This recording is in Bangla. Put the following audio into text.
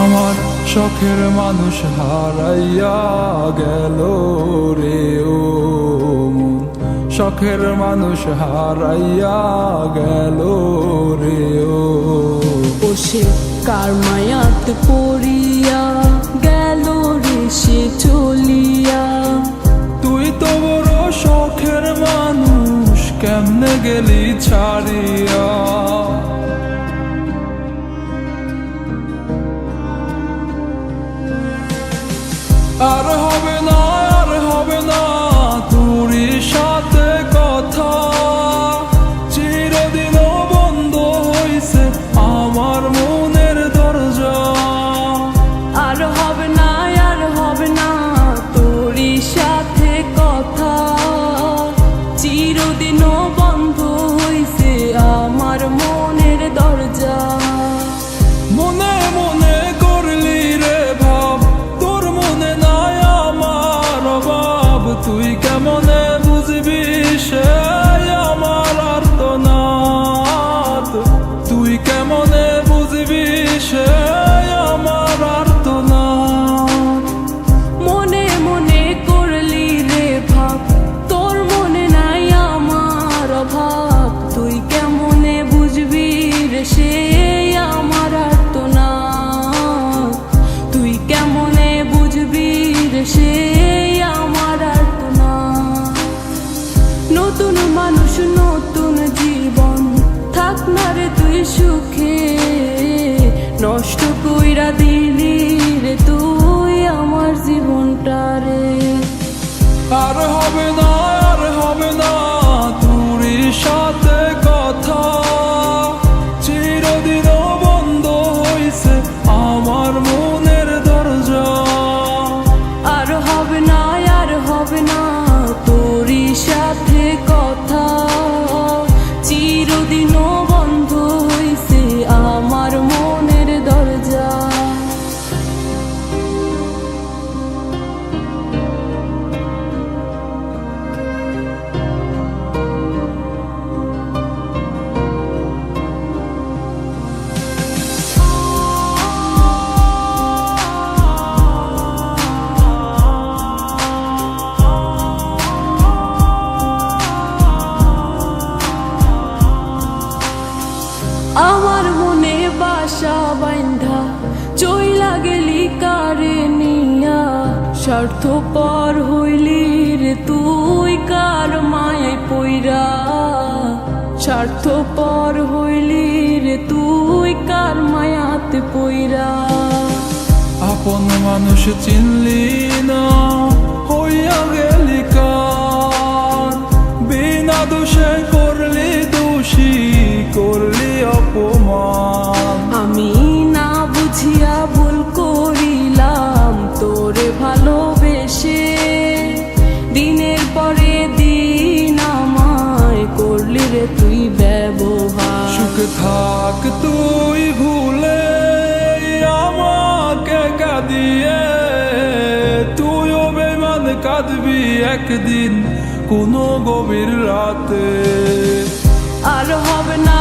আমার শখের মানুষ হারাইয়া গেল রে ও মন, শখের মানুষ হারাইয়া গেল রে ও। সে কার মায়াত পড়িয়া গেল রে সে চলিয়া। তুই তো বড় শখের মানুষ, কেমনে গেলি ছাড়িয়া। আর হবে না, আর হবে না তোরই সাথে কথা, চিরদিনও বন্ধ হইছে আমার মনের দরজা। আর হবে না, আর হবে না তোরই সাথে কথা, চিরদিনও বন্ধ হইছে আমার মনের দরজা। মনে মনে করলি রে ভাব, তোর মনে নাই আমার অভাব। তুই কেমনে বুঝবি সে আমার আর্তনাদ, তুই কেমনে বুঝবি সে আমার আর্তনাদ। মনে মনে করলি রে ভাব, তোর মনে নাই আমার অভাব। তুই কেমনে বুঝবি রে সে আমার আর্তনাদ, তুই কেমনে বুঝবি রে সে আমার আর্তনাদ। নতুন মানুষ নতুন জীবন, থাক না রে তুই সুখে, নষ্ট কইরা দিলি রে তুই আমার জীবনটা রে। আর হবে না, আর হবে না তোরই সাথে কথা, চিরদিনও বন্ধ হইছে আমার মনের দরজা। আর হবে না, আর হবে না তোরই সাথে কথা, চিরদিনও বন্ধ হইছে আমার মনের দরজা। আমার মনে বাসা বাইন্ধা চইলা গেলি কারে নিয়া, স্বার্থপর হইলি রে তুই কার মায়ায় পইরা। স্বার্থপর হইলি রে তুই কার মায়াতে পইরা। আপন মানুষ চিনলি না, হইয়া গেলি কার। বিনা দোষে করলি দোষী, করলি অপমান। আমি না বুঝিয়া ভুল করিলাম তোরে ভালোবেসে, দিনের পরে দিন আমায় করলি রে তুই ব্যবহার। সুখে থাক তুই ভুলে আমাকে কাঁদিয়ে, তুইও বেমান কাঁদবি একদিন কোনো গভীর রাতে। আর হবে না,